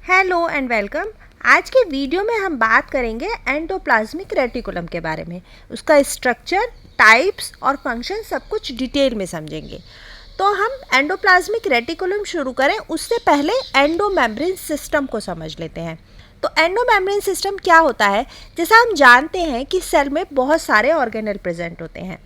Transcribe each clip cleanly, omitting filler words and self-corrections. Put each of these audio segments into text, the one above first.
Hello and welcome. आज के video में हम बात करेंगे एंडोप्लाज्मिक रेटिकुलम के बारे में। उसका स्ट्रक्चर, टाइप्स और फंक्शन सब कुछ डिटेल में समझेंगे। तो हम एंडोप्लाज्मिक रेटिकुलम शुरू करें उससे पहले एंडोमेम्ब्रेन सिस्टम को समझ लेते हैं। तो एंडोमेम्ब्रेन सिस्टम क्या होता है? जैसा हम जानते हैं कि सेल में बहुत सारे ऑर्गेनेल प्रेजेंट होते हैं,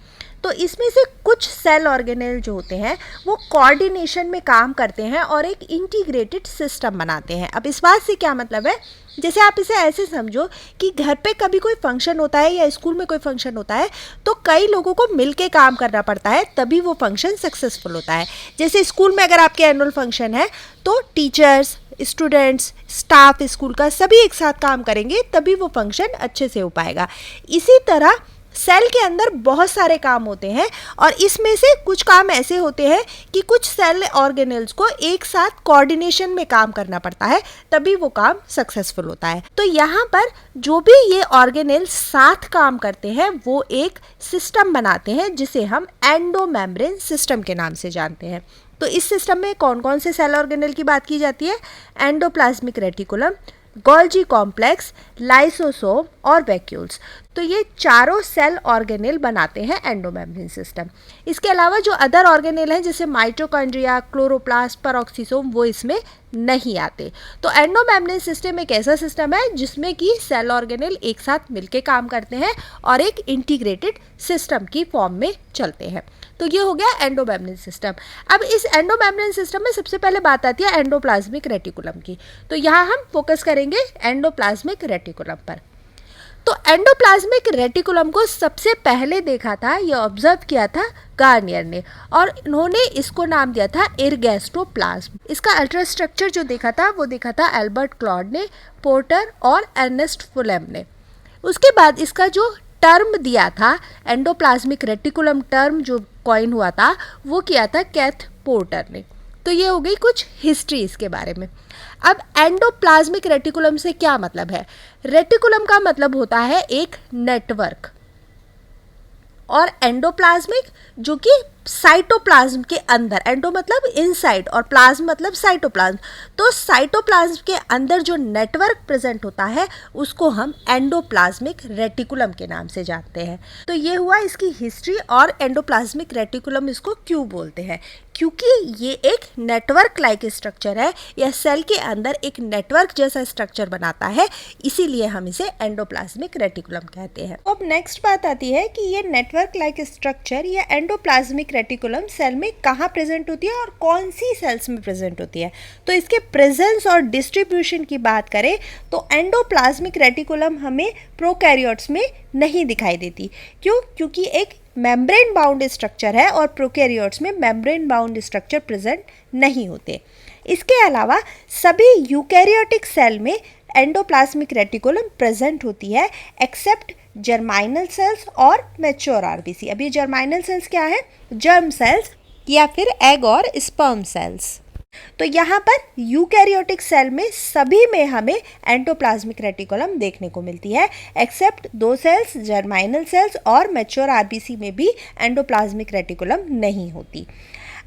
तो इसमें से कुछ सेल ऑर्गेनेल जो होते हैं वो कोऑर्डिनेशन में काम करते हैं और एक इंटीग्रेटेड सिस्टम बनाते हैं। अब इस बात से क्या मतलब है? जैसे आप इसे ऐसे समझो कि घर पे कभी कोई फंक्शन होता है या स्कूल में कोई फंक्शन होता है तो कई लोगों को मिलके काम करना पड़ता है, तभी वो फंक्शन सक्सेसफुल होता है। जैसे स्कूल में अगर आपके एनुअल फंक्शन है तो टीचर्स, स्टूडेंट्स, स्टाफ स्कूल का सभी एक साथ काम करेंगे, तभी वो फंक्शन अच्छे से हो पाएगा। इसी तरह सेल के अंदर बहुत सारे काम होते हैं और इसमें से कुछ काम ऐसे होते हैं कि कुछ सेल ऑर्गेनेल्स को एक साथ कोऑर्डिनेशन में काम करना पड़ता है, तभी वो काम सक्सेसफुल होता है। तो यहाँ पर जो भी ये ऑर्गेनेल साथ काम करते हैं वो एक सिस्टम बनाते हैं जिसे हम एंडोमेम्ब्रेन सिस्टम के नाम से जानते हैं। तो इस सिस्टम में कौन कौन से सेल ऑर्गेनेल की बात की जाती है? Endoplasmic reticulum, Golgi complex, lysosome और वैक्यूल्स। तो ये चारों सेल ऑर्गेनेल बनाते हैं एंडोमेम्ब्रेन सिस्टम। इसके अलावा जो अदर ऑर्गेनेल हैं जैसे माइटोकॉन्ड्रिया, क्लोरोप्लास्ट, पेरोक्सिसोम, वो इसमें नहीं आते। तो एंडोमेम्ब्रेन सिस्टम एक ऐसा सिस्टम है जिसमें कि सेल ऑर्गेनेल एक साथ मिलकर काम करते हैं और एक इंटीग्रेटेड सिस्टम की फॉर्म में चलते हैं। तो ये हो गया एंडोमेम्ब्रेन सिस्टम। अब इस एंडोमेम्ब्रेन सिस्टम में सबसे पहले बात आती है एंडोप्लाज्मिक रेटिकुलम की। तो यहाँ हम फोकस करेंगे एंडोप्लाज्मिक रेटिकुलम पर। तो एंडोप्लाज्मिक रेटिकुलम को सबसे पहले देखा था, यह ऑब्जर्व किया था गार्नियर ने, और इन्होंने इसको नाम दिया था एर्गेस्टोप्लाज्म। इसका अल्ट्रा स्ट्रक्चर जो देखा था वो देखा था एल्बर्ट क्लॉड ने, पोर्टर और अर्नेस्ट फुलेम ने। उसके बाद इसका जो टर्म दिया था, एंडोप्लाज्मिक रेटिकुलम टर्म जो कॉइन हुआ था, वो किया था कैथ पोर्टर ने। तो ये हो गई कुछ हिस्ट्री इसके बारे में। अब एंडोप्लाज्मिक रेटिकुलम से क्या मतलब है? रेटिकुलम का मतलब होता है एक नेटवर्क, और एंडोप्लाज्मिक जो कि साइटोप्लाज्म के अंदर, एंडो मतलब इनसाइड और प्लाज्म मतलब साइटोप्लाज्म, तो साइटोप्लाज्म के अंदर जो नेटवर्क प्रेजेंट होता है उसको हम एंडोप्लाज्मिक रेटिकुलम के नाम से जानते हैं। तो ये हुआ इसकी हिस्ट्री। और एंडोप्लाज्मिक रेटिकुलम इसको क्यों बोलते हैं? क्योंकि ये एक नेटवर्क लाइक स्ट्रक्चर है, या सेल के अंदर एक नेटवर्क जैसा स्ट्रक्चर बनाता है, इसीलिए हम इसे एंडोप्लाज्मिक रेटिकुलम कहते हैं। अब नेक्स्ट बात आती है कि ये नेटवर्क लाइक स्ट्रक्चर या एंडोप्लाज्मिक रेटिकुलम सेल में कहाँ प्रेजेंट होती है और कौन सी सेल्स में प्रेजेंट होती है। तो इसके प्रेजेंस और डिस्ट्रीब्यूशन की बात करें तो एंडोप्लाज्मिक रेटिकुलम हमें प्रोकैरियोट्स में नहीं दिखाई देती। क्यों? क्योंकि एक मेम्ब्रेन बाउंड स्ट्रक्चर है और प्रोकैरियोट्स में मेम्ब्रेन बाउंड स्ट्रक्चर प्रेजेंट नहीं होते। इसके अलावा सभी यूकैरियोटिक सेल में एंडोप्लाज्मिक रेटिकुलम प्रेजेंट होती है एक्सेप्ट जर्माइनल सेल्स और मैच्योर आरबीसी। अब ये जर्माइनल सेल्स क्या है? जर्म सेल्स या फिर एग और स्पर्म सेल्स। तो यहाँ पर यूकैरियोटिक सेल में सभी में हमें एंडोप्लाज्मिक रेटिकुलम देखने को मिलती है एक्सेप्ट दो सेल्स, जर्माइनल सेल्स और मैच्योर आरबीसी में भी एंडोप्लाज्मिक रेटिकुलम नहीं होती।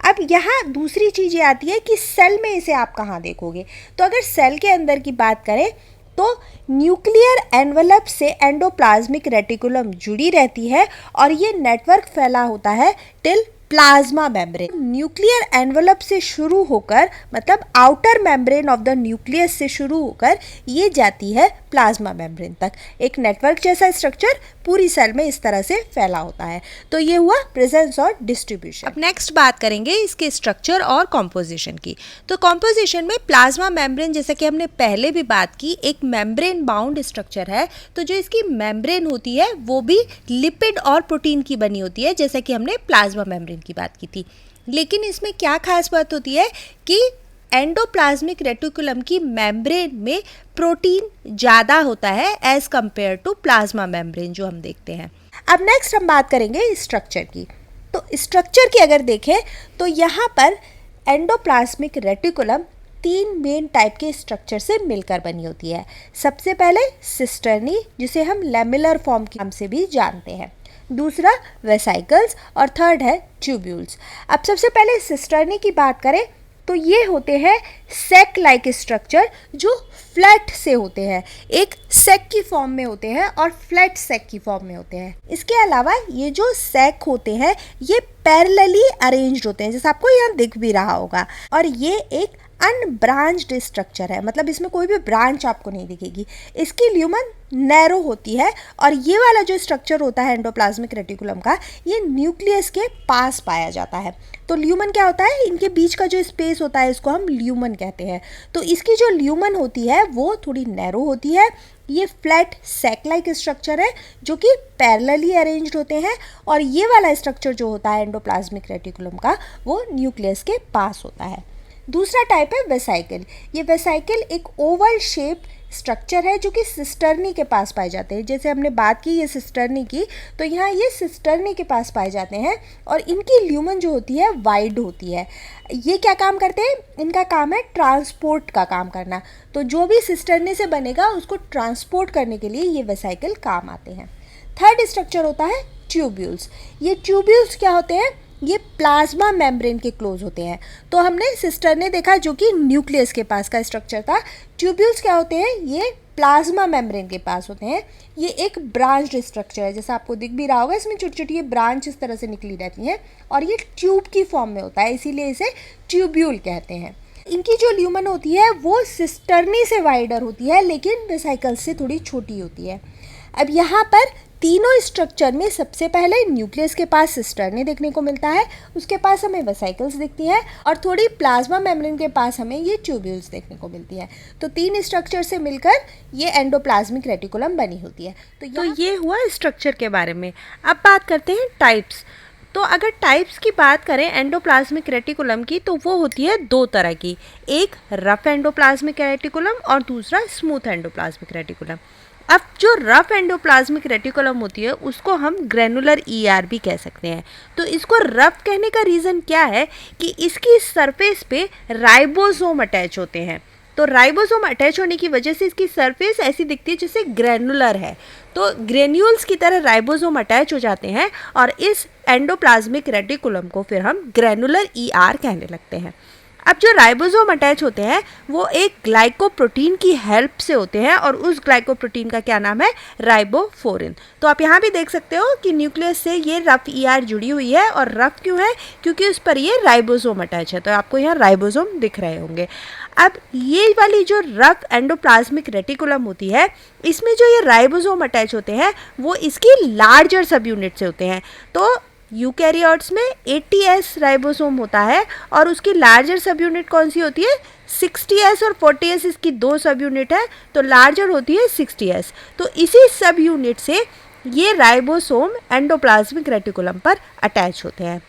अब यहाँ दूसरी चीज़ ये आती है कि सेल में इसे आप कहाँ देखोगे। तो अगर सेल के अंदर की बात करें तो न्यूक्लियर एनवलप से एंडोप्लाज्मिक रेटिकुलम जुड़ी रहती है और ये नेटवर्क फैला होता है till plasma membrane. Nuclear envelope से शुरू होकर, मतलब outer membrane of the nucleus से शुरू होकर ये जाती है प्लाज्मा मेम्ब्रेन तक। एक नेटवर्क जैसा स्ट्रक्चर पूरी सेल में इस तरह से फैला होता है। तो ये हुआ प्रेजेंस और डिस्ट्रीब्यूशन। अब नेक्स्ट बात करेंगे इसके स्ट्रक्चर और कॉम्पोजिशन की। तो कॉम्पोजिशन में प्लाज्मा मेम्ब्रेन, जैसा कि हमने पहले भी बात की, एक मेम्ब्रेन बाउंड स्ट्रक्चर है। तो जो इसकी मेम्ब्रेन होती है वो भी लिपिड और प्रोटीन की बनी होती है, जैसा कि हमने प्लाज्मा मेम्ब्रेन की बात की थी। लेकिन इसमें क्या खास बात होती है कि एंडोप्लाज्मिक रेटिकुलम की मेम्ब्रेन में प्रोटीन ज़्यादा होता है as compare to plasma membrane जो हम देखते हैं। अब नेक्स्ट हम बात करेंगे स्ट्रक्चर की। तो स्ट्रक्चर की अगर देखें तो यहाँ पर एंडोप्लाज्मिक रेटिकुलम तीन मेन टाइप के स्ट्रक्चर से मिलकर बनी होती है। सबसे पहले सिस्टर्नी, जिसे हम लेमिलर फॉर्म के नाम से भी जानते हैं, दूसरा वेसाइकल्स और थर्ड है ट्यूब्यूल्स। अब सबसे पहले सिस्टर्नी की बात करें तो ये होते हैं सेक लाइक स्ट्रक्चर जो फ्लैट से होते हैं, एक सेक की फॉर्म में होते हैं और फ्लैट सेक की फॉर्म में होते हैं। इसके अलावा ये जो सेक होते हैं ये पैरेलली अरेंज्ड होते हैं, जैसे आपको यहाँ दिख भी रहा होगा, और ये एक अनब्रांच्ड स्ट्रक्चर है, मतलब इसमें कोई भी ब्रांच आपको नहीं दिखेगी। इसकी ल्यूमन नैरो होती है और ये वाला जो स्ट्रक्चर होता है एंडोप्लाज्मिक रेटिकुलम का, ये न्यूक्लियस के पास पाया जाता है। तो ल्यूमन क्या होता है, इनके बीच का जो स्पेस होता है इसको हम ल्यूमन कहते हैं। तो इसकी जो ल्यूमन होती है वो थोड़ी नैरो होती है। ये फ्लैट सेक लाइक स्ट्रक्चर है जो कि पैरेलली अरेंज्ड होते हैं, और ये वाला स्ट्रक्चर जो होता है एंडोप्लाज्मिक रेटिकुलम का वो न्यूक्लियस के पास होता है। दूसरा टाइप है वेसाइकल। ये वेसाइकल एक ओवल शेप स्ट्रक्चर है जो कि सिस्टर्नी के पास पाए जाते हैं। जैसे हमने बात की ये सिस्टर्नी की, तो यहाँ ये सिस्टर्नी के पास पाए जाते हैं और इनकी ल्यूमन जो होती है वाइड होती है। ये क्या काम करते हैं, इनका काम है ट्रांसपोर्ट का काम करना। तो जो भी सिस्टर्नी से बनेगा उसको ट्रांसपोर्ट करने के लिए ये वेसाइकल काम आते हैं। थर्ड स्ट्रक्चर होता है ट्यूब्यूल्स। ये ट्यूब्यूल्स क्या होते हैं, ये प्लाज्मा मेम्ब्रेन के क्लोज होते हैं। तो हमने सिस्टर ने देखा जो कि न्यूक्लियस के पास का स्ट्रक्चर था। ट्यूब्यूल्स क्या होते हैं, ये प्लाज्मा मेम्ब्रेन के पास होते हैं। ये एक ब्रांच्ड स्ट्रक्चर है, जैसा आपको दिख भी रहा होगा, इसमें छोटी छोटी ये ब्रांच इस तरह से निकली रहती हैं और ये ट्यूब की फॉर्म में होता है, इसीलिए इसे ट्यूब्यूल कहते हैं। इनकी जो ल्यूमन होती है वो सिस्टर्नी से वाइडर होती है लेकिन वेसाइकल से थोड़ी छोटी होती है। अब यहाँ पर तीनों स्ट्रक्चर में सबसे पहले न्यूक्लियस के पास सिस्टर्नी देखने को मिलता है, उसके पास हमें वेसाइकल्स दिखती हैं और थोड़ी प्लाज्मा मेम्ब्रेन के पास हमें ये ट्यूब्यूल्स देखने को मिलती है। तो तीन स्ट्रक्चर से मिलकर ये एंडोप्लाज्मिक रेटिकुलम बनी होती है। तो ये हुआ स्ट्रक्चर के बारे में। अब बात करते हैं टाइप्स। तो अगर टाइप्स की बात करें एंडोप्लाज्मिक रेटिकुलम की, तो वो होती है दो तरह की, एक रफ एंडोप्लाज्मिक रेटिकुलम और दूसरा स्मूथ एंडोप्लाज्मिक रेटिकुलम। अब जो रफ एंडोप्लाज्मिक रेटिकुलम होती है उसको हम ग्रेनुलर ईआर भी कह सकते हैं। तो इसको रफ कहने का रीज़न क्या है कि इसकी सरफेस पे राइबोसोम अटैच होते हैं। तो राइबोसोम अटैच होने की वजह से इसकी सरफेस ऐसी दिखती है जैसे ग्रेनुलर है। तो ग्रेन्यूल्स की तरह राइबोसोम अटैच हो जाते हैं और इस एंडोप्लाज्मिक रेटिकुलम को फिर हम ग्रेनुलर ईआर कहने लगते हैं। अब जो राइबोसोम अटैच होते हैं वो एक ग्लाइकोप्रोटीन की हेल्प से होते हैं और उस ग्लाइकोप्रोटीन का क्या नाम है, राइबोफोरिन। तो आप यहाँ भी देख सकते हो कि न्यूक्लियस से ये रफ ईआर जुड़ी हुई है, और रफ क्यों है, क्योंकि उस पर ये राइबोसोम अटैच है। तो आपको यहाँ राइबोसोम दिख रहे होंगे। अब ये वाली जो रफ एंडोप्लाज्मिक रेटिकुलम होती है, इसमें जो ये राइबोसोम अटैच होते हैं वो इसकी लार्जर सब यूनिट से होते हैं। तो यूकैरियोट्स में 80S राइबोसोम होता है और उसकी लार्जर सब यूनिट कौन सी होती है, 60S, और 40S इसकी दो सब यूनिट है, तो लार्जर होती है 60S। तो इसी सब यूनिट से ये राइबोसोम एंडोप्लाज्मिक रेटिकुलम पर अटैच होते हैं।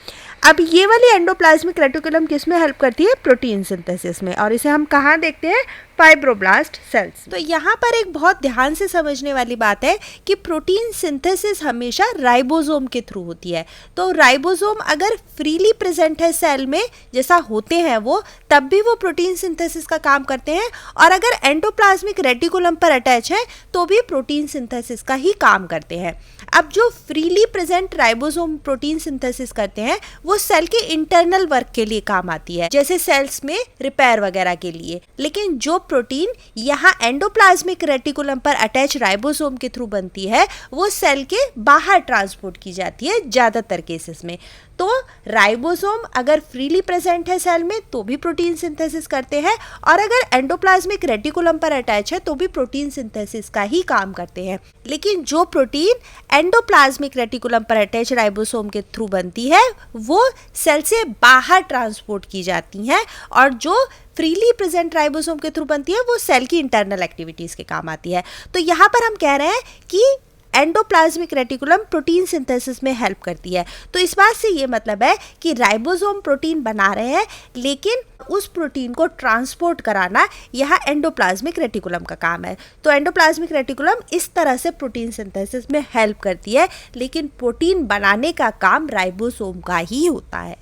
अब ये वाली एंडोप्लाज्मिक रेटिकुलम किस में हेल्प करती है, प्रोटीन सिंथेसिस में, और इसे हम कहाँ देखते हैं, फाइब्रोब्लास्ट सेल्स। तो यहाँ पर एक बहुत ध्यान से समझने वाली बात है कि प्रोटीन सिंथेसिस हमेशा राइबोसोम के थ्रू होती है। तो राइबोसोम अगर फ्रीली प्रेजेंट है सेल में, जैसा होते हैं वो, तब भी वो प्रोटीन सिंथेसिस का काम करते हैं, और अगर एंडोप्लाज्मिक रेटिकुलम पर अटैच है तो भी प्रोटीन सिंथेसिस का ही काम करते हैं। अब जो freely present ribosome protein synthesis करते हैं वो सेल के इंटरनल वर्क के लिए काम आती है, जैसे सेल्स में रिपेयर वगैरह के लिए। लेकिन जो प्रोटीन यहाँ एंडोप्लाज्मिक रेटिकुलम पर अटैच राइबोसोम के थ्रू बनती है वो सेल के बाहर ट्रांसपोर्ट की जाती है ज़्यादातर केसेस में। तो राइबोसोम अगर फ्रीली प्रेजेंट है सेल में तो भी प्रोटीन सिंथेसिस करते हैं, और अगर एंडोप्लाज्मिक रेटिकुलम पर अटैच है तो भी प्रोटीन सिंथेसिस का ही काम करते हैं। लेकिन जो प्रोटीन एंडोप्लाज्मिक रेटिकुलम पर अटैच राइबोसोम के थ्रू बनती है वो सेल से बाहर ट्रांसपोर्ट की जाती हैं, और जो फ्रीली प्रेजेंट राइबोसोम के थ्रू बनती है वो सेल की इंटरनल एक्टिविटीज़ के काम आती है। तो यहाँ पर हम कह रहे हैं कि एंडोप्लाज्मिक रेटिकुलम प्रोटीन सिंथेसिस में हेल्प करती है। तो इस बात से ये मतलब है कि राइबोसोम प्रोटीन बना रहे हैं, लेकिन उस प्रोटीन को ट्रांसपोर्ट कराना यह एंडोप्लाज्मिक रेटिकुलम का काम है। तो एंडोप्लाज्मिक रेटिकुलम इस तरह से प्रोटीन सिंथेसिस में हेल्प करती है, लेकिन प्रोटीन बनाने का काम राइबोसोम का ही होता है।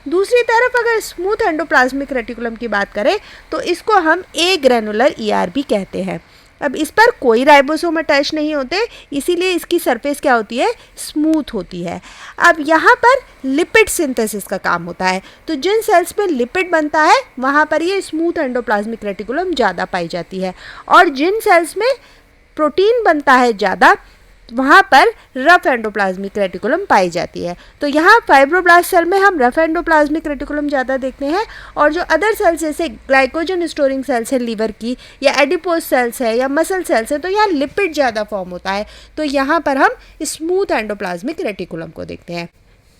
दूसरी तरफ अगर स्मूथ एंडोप्लाज्मिक रेटिकुलम की बात करें तो इसको हम ए ग्रेनुलर ईआर भी कहते हैं। अब इस पर कोई राइबोसोम अटैच नहीं होते, इसीलिए इसकी सरफेस क्या होती है, स्मूथ होती है। अब यहाँ पर लिपिड सिंथेसिस का काम होता है, तो जिन सेल्स में लिपिड बनता है वहाँ पर ये स्मूथ एंडोप्लाज्मिक रेटिकुलम ज़्यादा पाई जाती है, और जिन सेल्स में प्रोटीन बनता है ज़्यादा वहाँ पर रफ एंडोप्लाज्मिक रेटिकुलम पाई जाती है। तो यहाँ फाइब्रोब्लास्ट सेल में हम रफ एंडोप्लाज्मिक रेटिकुलम ज़्यादा देखते हैं, और जो अदर सेल्स जैसे ग्लाइकोजन स्टोरिंग सेल्स है लीवर की, या एडिपोज सेल्स है, या मसल सेल्स है, तो यहाँ लिपिड ज़्यादा फॉर्म होता है, तो यहाँ पर हम स्मूथ एंडोप्लाज्मिक रेटिकुलम को देखते हैं।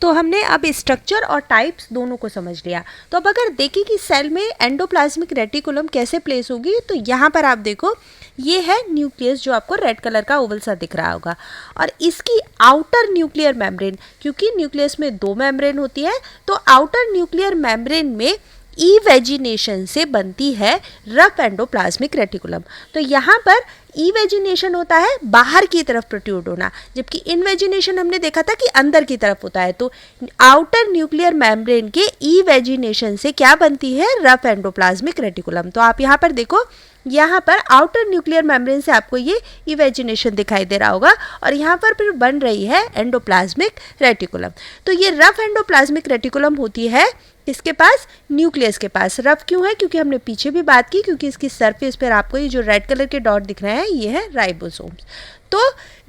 तो हमने अब स्ट्रक्चर और टाइप्स दोनों को समझ लिया। तो अब अगर देखें कि सेल में एंडोप्लाज्मिक रेटिकुलम कैसे प्लेस होगी, तो यहाँ पर आप देखो ये है न्यूक्लियस जो आपको रेड कलर का ओवल सा दिख रहा होगा, और इसकी आउटर न्यूक्लियर मेम्ब्रेन, क्योंकि न्यूक्लियस में 2 मेम्ब्रेन होती है, तो आउटर न्यूक्लियर मेम्ब्रेन में इवेजिनेशन से बनती है रफ एंडोप्लाज्मिक रेटिकुलम। तो यहाँ पर इवेजिनेशन होता है बाहर की तरफ प्रोट्रूड होना, जबकि इनवेजिनेशन हमने देखा था कि अंदर की तरफ होता है। तो आउटर न्यूक्लियर मेम्ब्रेन के इवेजिनेशन से क्या बनती है, रफ एंडोप्लाज्मिक रेटिकुलम। तो आप यहाँ पर देखो, यहाँ पर आउटर न्यूक्लियर मेम्ब्रेन से आपको ये इवेजिनेशन दिखाई दे रहा होगा, और यहाँ पर फिर बन रही है एंडोप्लाज्मिक रेटिकुलम। तो ये रफ एंडोप्लाज्मिक रेटिकुलम होती है इसके पास, न्यूक्लियस के पास। रफ क्यों है, क्योंकि हमने पीछे भी बात की, क्योंकि इसकी सरफेस पर आपको ये जो रेड कलर के डॉट दिख रहे हैं ये है राइबोसोम्स। तो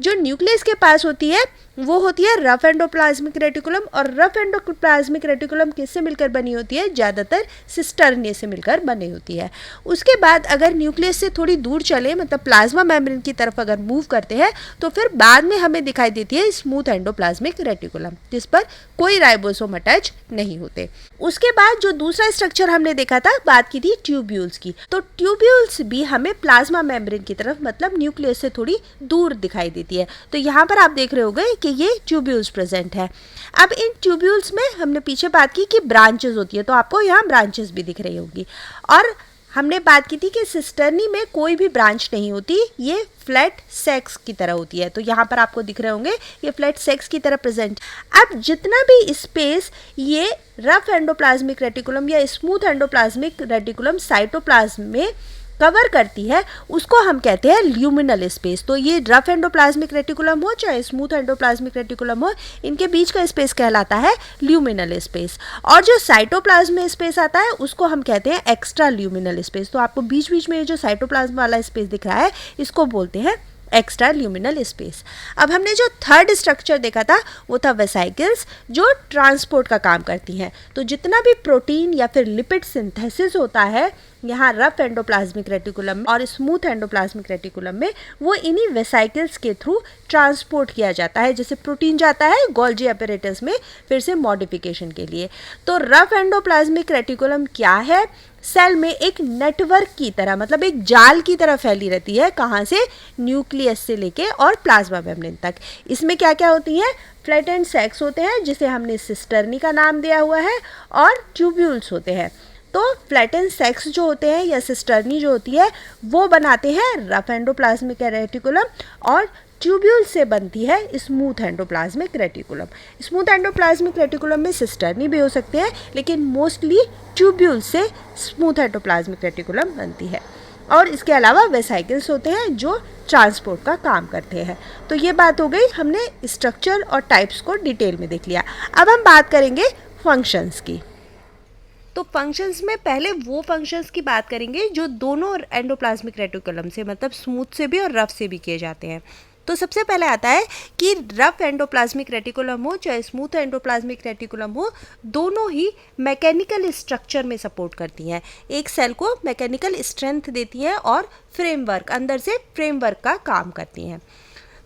जो न्यूक्लियस के पास होती है वो होती है रफ एंडोप्लाज्मिक रेटिकुलम, और रफ एंडोप्लाज्मिक रेटिकुलम किससे मिलकर बनी होती है, ज़्यादातर सिस्टर्निया से मिलकर बनी होती है। उसके बाद अगर न्यूक्लियस से थोड़ी दूर चले, मतलब प्लाज्मा मेम्ब्रेन की तरफ अगर मूव करते हैं, तो फिर बाद में हमें दिखाई देती है स्मूथ एंडोप्लाज्मिक रेटिकुलम, जिस पर कोई राइबोसोम अटैच नहीं होते। उसके बाद जो दूसरा स्ट्रक्चर हमने देखा था, बात की थी ट्यूब्यूल्स की। तो ट्यूब्यूल्स भी हमें प्लाज्मा मेम्ब्रेन की तरफ, मतलब न्यूक्लियस से थोड़ी दूर दिखाई देती है। तो यहाँ पर आप देख रहे होंगे कि ये ट्यूब्यूल्स प्रेजेंट है। अब इन ट्यूब्यूल्स में हमने पीछे बात की कि ब्रांचेस होती है, तो आपको यहाँ ब्रांचेस भी दिख रही होगी, और हमने बात की थी कि सिस्टर्नी में कोई भी ब्रांच नहीं होती, ये फ्लैट सेक्स की तरह होती है। तो यहाँ पर आपको दिख रहे होंगे ये फ्लैट सेक्स की तरह प्रेजेंट। अब जितना भी स्पेस ये रफ एंडोप्लाज्मिक रेटिकुलम या स्मूथ एंडोप्लाज्मिक रेटिकुलम साइटोप्लाज्म में कवर करती है, उसको हम कहते हैं ल्यूमिनल स्पेस। तो ये रफ एंडोप्लाज्मिक रेटिकुलम हो चाहे स्मूथ एंडोप्लाज्मिक रेटिकुलम हो, इनके बीच का स्पेस कहलाता है ल्यूमिनल स्पेस। और जो साइटोप्लाज्म में स्पेस आता है उसको हम कहते हैं एक्स्ट्रा ल्यूमिनल स्पेस। तो आपको बीच बीच में जो साइटोप्लाज्म वाला स्पेस दिख रहा है इसको बोलते हैं एक्स्ट्रा ल्यूमिनल स्पेस। अब हमने जो थर्ड स्ट्रक्चर देखा था वो था वेसाइकल्स, जो ट्रांसपोर्ट का काम करती हैं। तो जितना भी प्रोटीन या फिर लिपिड सिंथेसिस होता है यहाँ रफ एंडोप्लाज्मिक रेटिकुलम में और स्मूथ एंडोप्लाज्मिक रेटिकुलम में, वो इन्हीं वेसाइकल्स के थ्रू ट्रांसपोर्ट किया जाता है। जैसे प्रोटीन जाता है गोल्जी एपरेटस में फिर से मॉडिफिकेशन के लिए। तो रफ एंडोप्लाज्मिक रेटिकुलम क्या है, सेल में एक नेटवर्क की तरह, मतलब एक जाल की तरह फैली रहती है। कहाँ से, न्यूक्लियस से लेके और प्लाज्मा मेम्ब्रेन तक। इसमें क्या क्या होती हैं, फ्लैटेंड सैक्स होते हैं जिसे हमने सिस्टर्नी का नाम दिया हुआ है, और ट्यूब्यूल्स होते हैं। तो फ्लैटेंड सैक्स जो होते हैं या सिस्टर्नी जो होती है वो बनाते हैं रफ एंडोप्लाज्मिक रेटिकुलम, और ट्यूब्यूल से बनती है smooth endoplasmic reticulum. Smooth endoplasmic reticulum में सिस्टर्नी भी हो सकते हैं, लेकिन मोस्टली ट्यूब्यूल से स्मूथ एंडोप्लाज्मिक रेटिकुलम बनती है। और इसके अलावा वेसाइकल्स होते हैं जो ट्रांसपोर्ट का काम करते हैं। तो ये बात हो गई, हमने स्ट्रक्चर और टाइप्स को डिटेल में देख लिया। अब हम बात करेंगे फंक्शंस की। तो फंक्शंस में पहले वो फंक्शंस की बात करेंगे जो दोनों एंडोप्लाज्मिक रेटिकुलम से, मतलब स्मूथ से भी और रफ से भी किए जाते हैं। तो सबसे पहले आता है कि रफ एंडोप्लाज्मिक रेटिकुलम हो चाहे स्मूथ एंडोप्लाज्मिक रेटिकुलम हो, दोनों ही मैकेनिकल स्ट्रक्चर में सपोर्ट करती हैं। एक सेल को मैकेनिकल स्ट्रेंथ देती हैं और फ्रेमवर्क, अंदर से फ्रेमवर्क का काम करती हैं।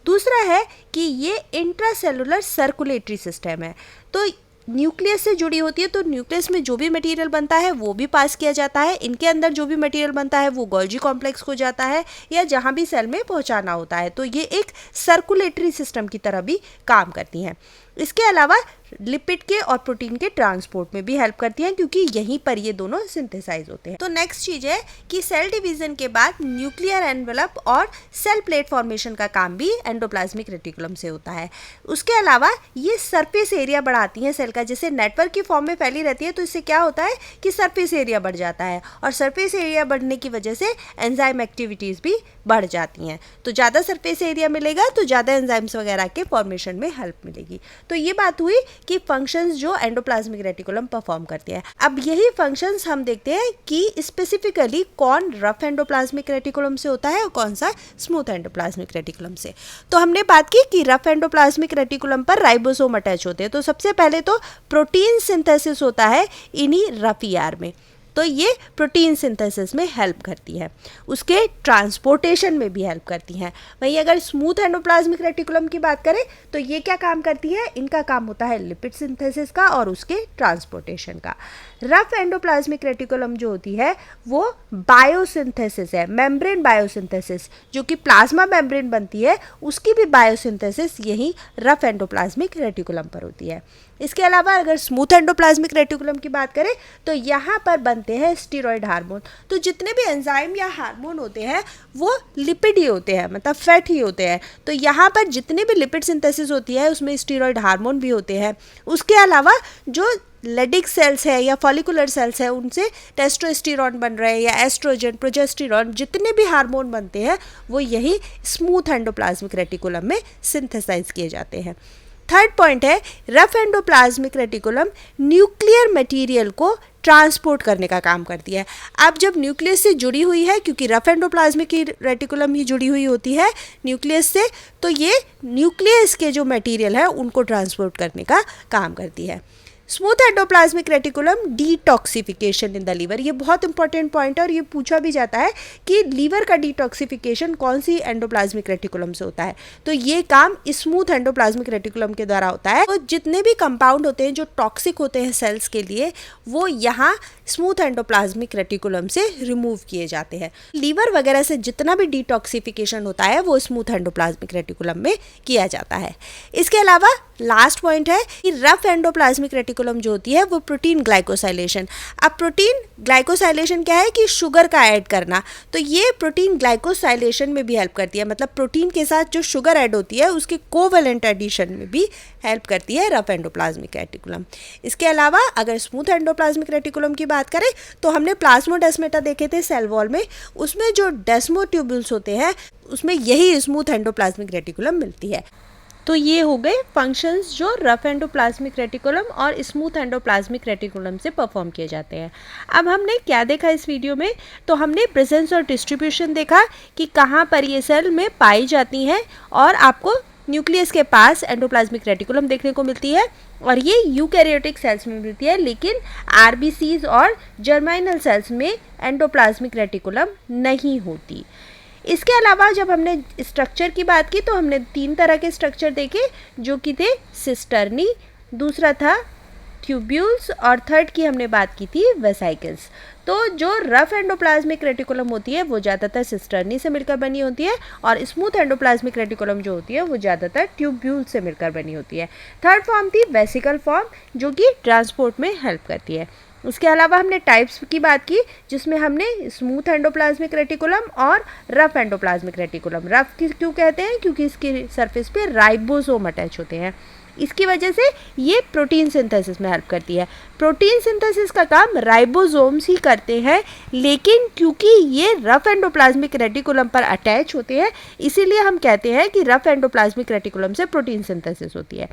दूसरा है कि ये इंट्रासेलुलर सर्कुलेटरी सिस्टम है। तो न्यूक्लियस से जुड़ी होती है, तो न्यूक्लियस में जो भी मटेरियल बनता है वो भी पास किया जाता है। इनके अंदर जो भी मटेरियल बनता है वो गोल्जी कॉम्प्लेक्स को जाता है या जहाँ भी सेल में पहुँचाना होता है। तो ये एक सर्कुलेटरी सिस्टम की तरह भी काम करती हैं। इसके अलावा लिपिड के और प्रोटीन के ट्रांसपोर्ट में भी हेल्प करती हैं, क्योंकि यहीं पर ये दोनों सिंथेसाइज होते हैं। तो नेक्स्ट चीज़ है कि सेल डिवीजन के बाद न्यूक्लियर एनवेलप और सेल प्लेट फॉर्मेशन का काम भी एंडोप्लाज्मिक रेटिकुलम से होता है। उसके अलावा ये सरफेस एरिया बढ़ाती हैं सेल का, जैसे नेटवर्क की फॉर्म में फैली रहती है तो इससे क्या होता है कि सरफेस एरिया बढ़ जाता है, और सरफेस एरिया बढ़ने की वजह से एंजाइम एक्टिविटीज़ भी बढ़ जाती हैं। तो ज़्यादा सरफेस एरिया मिलेगा तो ज़्यादा एंजाइम्स वगैरह के फॉर्मेशन में हेल्प मिलेगी। तो ये बात हुई कि फंक्शंस जो एंडोप्लाज्मिक रेटिकुलम परफॉर्म करती है। अब यही फंक्शंस हम देखते हैं कि स्पेसिफिकली कौन रफ एंडोप्लाज्मिक रेटिकुलम से होता है और कौन सा स्मूथ एंडोप्लाज्मिक रेटिकुलम से। तो हमने बात की कि रफ एंडोप्लाज्मिक रेटिकुलम पर राइबोसोम अटैच होते हैं। तो सबसे पहले तो प्रोटीन सिंथेसिस होता है इन्हीं रफ ईआर में, तो ये प्रोटीन सिंथेसिस में हेल्प करती है, उसके ट्रांसपोर्टेशन में भी हेल्प करती हैं। वहीं अगर स्मूथ एंडोप्लाज्मिक रेटिकुलम की बात करें तो ये क्या काम करती है, इनका काम होता है लिपिड सिंथेसिस का और उसके ट्रांसपोर्टेशन का। रफ एंडोप्लाज्मिक रेटिकुलम जो होती है वो बायोसिंथेसिस है, मेम्ब्रेन बायोसिंथेसिस, जो कि प्लाज्मा मेम्ब्रेन बनती है उसकी भी बायोसिंथेसिस यही रफ एंडोप्लाज्मिक रेटिकुलम पर होती है। इसके अलावा अगर स्मूथ एंडोप्लाज्मिक रेटिकुलम की बात करें तो यहाँ पर बनते हैं स्टीरॉयड हार्मोन। तो जितने भी एंजाइम या हार्मोन होते हैं वो लिपिड ही होते हैं, मतलब फैट ही होते हैं। तो यहाँ पर जितने भी लिपिड सिंथेसिस होती है उसमें स्टीरॉयड हार्मोन भी होते हैं। उसके अलावा जो लेडिक सेल्स है या फॉलिकुलर सेल्स है उनसे टेस्टोस्टेरोन बन रहे हैं या एस्ट्रोजन, प्रोजेस्टेरोन, जितने भी हार्मोन बनते हैं वो यही स्मूथ एंडोप्लाज्मिक रेटिकुलम में सिंथेसाइज किए जाते हैं। थर्ड पॉइंट है rough endoplasmic reticulum nuclear material को ट्रांसपोर्ट करने का काम करती है। अब जब न्यूक्लियस से जुड़ी हुई है, क्योंकि रफ एंडोप्लाज्मिक रेटिकुलम ही जुड़ी हुई होती है न्यूक्लियस से, तो ये न्यूक्लियस के जो मटेरियल है उनको ट्रांसपोर्ट करने का काम करती है। Smooth endoplasmic reticulum detoxification in the liver, ये बहुत इंपॉर्टेंट पॉइंट है और ये पूछा भी जाता है कि लीवर का डिटॉक्सिफिकेशन कौन सी एंडोप्लाज्मिक रेटिकुलम से होता है। तो ये काम स्मूथ एंडोप्लाज्मिक रेटिकुलम के द्वारा होता है। तो जितने भी कंपाउंड होते हैं जो टॉक्सिक होते हैं सेल्स के लिए वो यहाँ स्मूथ एंडोप्लाज्मिक रेटिकुलम से रिमूव किए जाते हैं। लीवर वगैरह से जितना भी डिटॉक्सिफिकेशन होता है वो स्मूथ एंडोप्लाज्मिक रेटिकुलम में किया जाता है। इसके अलावा लास्ट पॉइंट है कि रफ एंडोप्लाज्मिक रेटिकुलम जो होती है वो प्रोटीन ग्लाइकोसाइलेशन। अब प्रोटीन ग्लाइकोसाइलेशन क्या है कि शुगर का ऐड करना, तो ये प्रोटीन ग्लाइकोसाइलेशन में भी हेल्प करती है, मतलब प्रोटीन के साथ जो शुगर ऐड होती है उसके कोवेलेंट एडिशन में भी हेल्प करती है रफ एंडोप्लाज्मिक रेटिकुलम। इसके अलावा अगर स्मूथ एंडोप्लाज्मिक रेटिकुलम की बात करें तो हमने प्लाज्मोडेस्माटा देखे थे सेल वॉल में, उसमें जो डेस्मोट्यूब्यूल्स होते हैं उसमें यही स्मूथ एंडोप्लाज्मिक रेटिकुलम मिलती है। तो ये हो गए फंक्शंस जो रफ एंडोप्लाज्मिक रेटिकुलम और स्मूथ एंडोप्लाज्मिक रेटिकुलम से परफॉर्म किए जाते हैं। अब हमने क्या देखा इस वीडियो में, तो हमने प्रेजेंस और डिस्ट्रीब्यूशन देखा कि कहाँ पर ये सेल में पाई जाती हैं, और आपको न्यूक्लियस के पास एंडोप्लाज्मिक रेटिकुलम देखने को मिलती है और ये यूकैरियोटिक सेल्स में मिलती है, लेकिन आरबीसीज और जर्मिनल सेल्स में एंडोप्लाज्मिक रेटिकुलम नहीं होती। इसके अलावा जब हमने स्ट्रक्चर की बात की तो हमने 3 तरह के स्ट्रक्चर देखे जो कि थे सिस्टर्नी, दूसरा था ट्यूब्यूल्स और थर्ड की हमने बात की थी वेसाइकल्स। तो जो रफ एंडोप्लाज्मिक रेटिकुलम होती है वो ज़्यादातर सिस्टर्नी से मिलकर बनी होती है और स्मूथ एंडोप्लाज्मिक रेटिकुलम जो होती है वो ज़्यादातर ट्यूब्यूल से मिलकर बनी होती है। थर्ड फॉर्म थी वेसिकल फॉर्म जो कि ट्रांसपोर्ट में हेल्प करती है। उसके अलावा हमने टाइप्स की बात की जिसमें हमने स्मूथ एंडोप्लाज्मिक रेटिकुलम और रफ एंडोप्लाज्मिक रेटिकुलम, रफ क्यों कहते हैं क्योंकि इसकी सरफेस पे राइबोसोम अटैच होते हैं, इसकी वजह से ये प्रोटीन सिंथेसिस में हेल्प करती है। प्रोटीन सिंथेसिस का काम राइबोसोम्स ही करते हैं, लेकिन क्योंकि ये रफ एंडोप्लाज्मिक रेटिकुलम पर अटैच होते हैं इसीलिए हम कहते हैं कि रफ एंडोप्लाज्मिक रेटिकुलम से प्रोटीन सिंथेसिस होती है।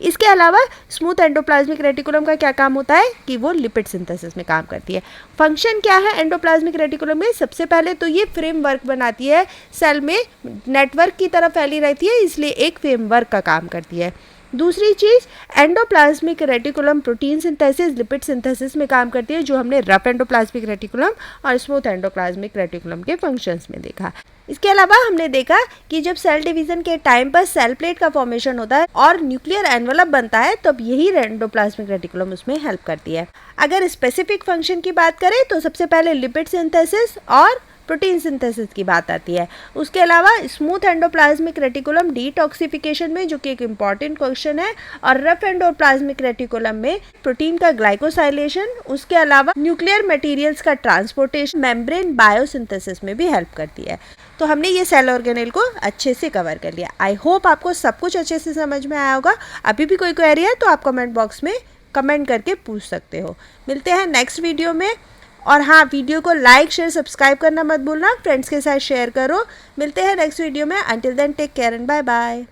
इसके अलावा स्मूथ एंडोप्लाज्मिक रेटिकुलम का क्या काम होता है कि वो लिपिड सिंथेसिस में काम करती है। फंक्शन क्या है एंडोप्लाज्मिक रेटिकुलम में, सबसे पहले तो ये फ्रेमवर्क बनाती है, सेल में नेटवर्क की तरह फैली रहती है इसलिए एक फ्रेमवर्क का काम करती है। दूसरी चीज़ endoplasmic reticulum protein synthesis lipid synthesis में काम करती है जो हमने रफ एंडोप्लाज्मिक रेटिकुलम और स्मूथ एंडोप्लाज्मिक रेटिकुलम के फंक्शंस में देखा। इसके अलावा हमने देखा कि जब सेल डिवीजन के टाइम पर सेल प्लेट का फॉर्मेशन होता है और न्यूक्लियर एनवेलप बनता है तब यही एंडोप्लाज्मिक रेटिकुलम उसमें हेल्प करती है। अगर स्पेसिफिक फंक्शन की बात करें तो सबसे पहले लिपिड सिंथेसिस और प्रोटीन सिंथेसिस की बात आती है। उसके अलावा स्मूथ एंडोप्लाज्मिक रेटिकुलम डिटॉक्सिफिकेशन में, जो कि एक इम्पॉर्टेंट क्वेश्चन है, और रफ एंडोप्लाज्मिक रेटिकुलम में प्रोटीन का ग्लाइकोसाइलेशन, उसके अलावा न्यूक्लियर मटेरियल्स का ट्रांसपोर्टेशन, मेम्ब्रेन बायोसिंथेसिस में भी हेल्प करती है। तो हमने ये सेल ऑर्गेनेल को अच्छे से कवर कर लिया। आई होप आपको सब कुछ अच्छे से समझ में आया होगा। अभी भी कोई क्वेरी है तो आप कमेंट बॉक्स में कमेंट करके पूछ सकते हो। मिलते हैं नेक्स्ट वीडियो में। और हाँ, वीडियो को लाइक शेयर सब्सक्राइब करना मत भूलना, फ्रेंड्स के साथ शेयर करो। मिलते हैं नेक्स्ट वीडियो में। Until then take care and bye bye.